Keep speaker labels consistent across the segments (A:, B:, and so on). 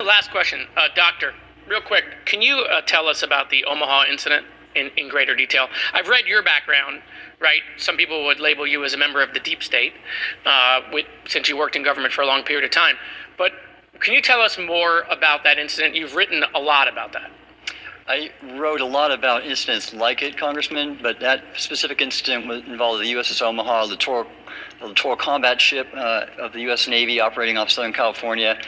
A: Last question, Doctor, real quick, can you tell us about the Omaha incident in greater detail? I've read your background, right? Some people would label you as a member of the deep state, since you worked in government for a long period of time. But can you tell us more about that incident? You've written a lot about that.
B: I wrote a lot about incidents like it, Congressman, but that specific incident involved the USS Omaha, the littoral combat ship of the U.S. Navy operating off Southern California.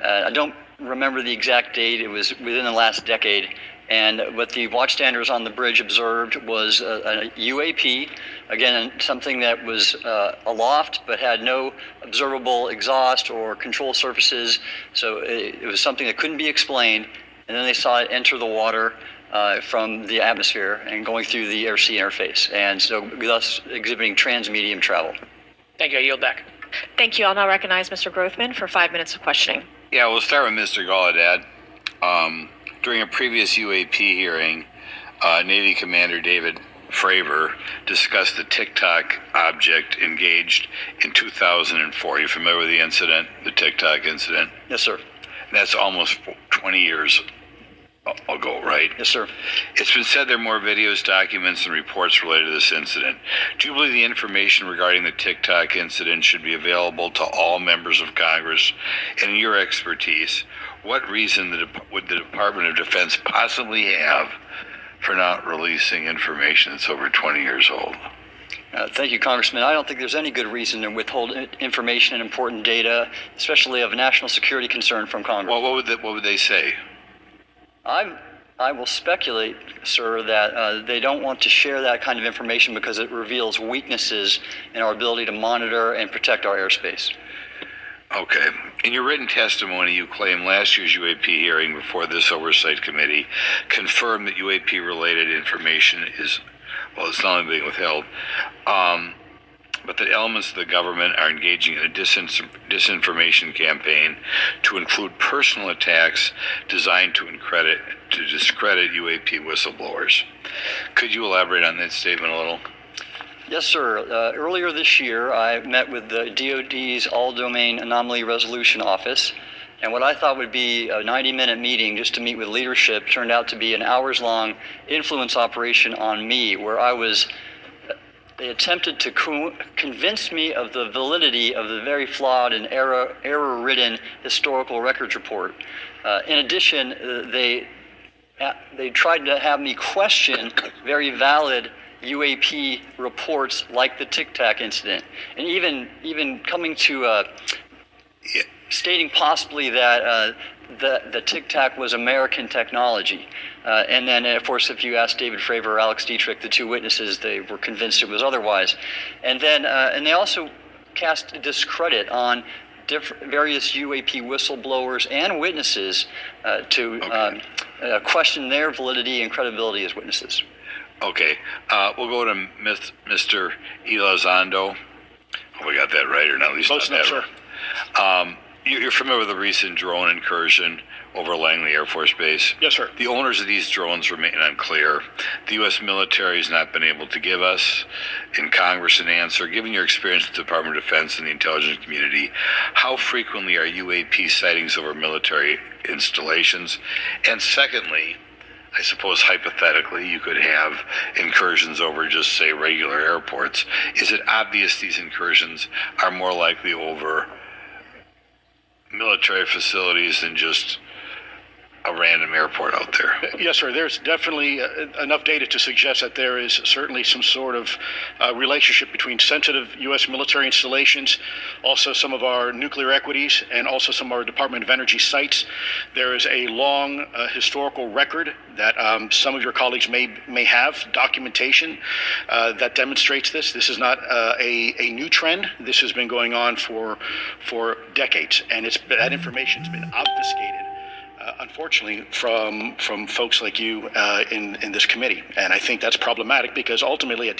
B: I don't remember the exact date. It was within the last decade. And what the watchstanders on the bridge observed was a UAP, again, something that was aloft but had no observable exhaust or control surfaces. So it was something that couldn't be explained. And then they saw it enter the water from the atmosphere and going through the air-sea interface, and so thus exhibiting transmedium travel.
A: Thank you. I yield back.
C: Thank you. I'll now recognize Mr. Grothman for 5 minutes of questioning.
D: Yeah, we'll start with Mr. Gallaudet. During a previous UAP hearing, Navy Commander David Fravor discussed the Tic Tac object engaged in 2004. You familiar with the incident, the Tic Tac incident?
B: Yes, sir.
D: That's almost 20 years ago, right?
B: Yes, sir.
D: It's been said there are more videos, documents, and reports related to this incident. Do you believe the information regarding the Tic Tac incident should be available to all members of Congress? And in your expertise, what reason would the Department of Defense possibly have for not releasing information that's over 20 years old?
B: Thank you, Congressman. I don't think there's any good reason to withhold information and important data, especially of national security concern, from Congress.
D: Well, what would they say?
B: I will speculate, sir, that they don't want to share that kind of information because it reveals weaknesses in our ability to monitor and protect our airspace.
D: Okay. In your written testimony, you claim last year's UAP hearing before this Oversight Committee confirmed that UAP-related information is, well, it's not only being withheld, but that elements of the government are engaging in a disinformation campaign to include personal attacks designed to discredit UAP whistleblowers. Could you elaborate on that statement a little?
B: Yes, sir. Earlier this year, I met with the DoD's All-Domain Anomaly Resolution Office, and what I thought would be a 90-minute meeting just to meet with leadership turned out to be an hours-long influence operation on me, where they attempted to convince me of the validity of the very flawed and error-ridden historical records report. In addition, they tried to have me question very valid UAP reports like the Tic Tac incident, and even coming to stating possibly that the Tic Tac was American technology. And then, of course, if you ask David Fravor or Alex Dietrich, the two witnesses, they were convinced it was otherwise. And then, and they also cast discredit on various UAP whistleblowers and witnesses to question their validity and credibility as witnesses.
D: Okay. We'll go to Mr. Elizondo. Hope I got that right, or not at least
E: close
D: not
E: enough,
D: sir. You're familiar with the recent drone incursion over Langley Air Force Base?
E: Yes, sir.
D: The owners of these drones remain unclear. The U.S. military has not been able to give us in Congress an answer. Given your experience with the Department of Defense and the intelligence community, how frequently are UAP sightings over military installations? And secondly, I suppose hypothetically you could have incursions over just, say, regular airports. Is it obvious these incursions are more likely over military facilities than just a random airport out there?
E: Yes, sir. There's definitely enough data to suggest that there is certainly some sort of relationship between sensitive U.S. military installations, also some of our nuclear equities, and also some of our Department of Energy sites. There is a long historical record that some of your colleagues may have documentation that demonstrates this. This is not a new trend. This has been going on for decades, and that information's been obfuscated, unfortunately, from folks like you in this committee. And I think that's problematic because ultimately, at the end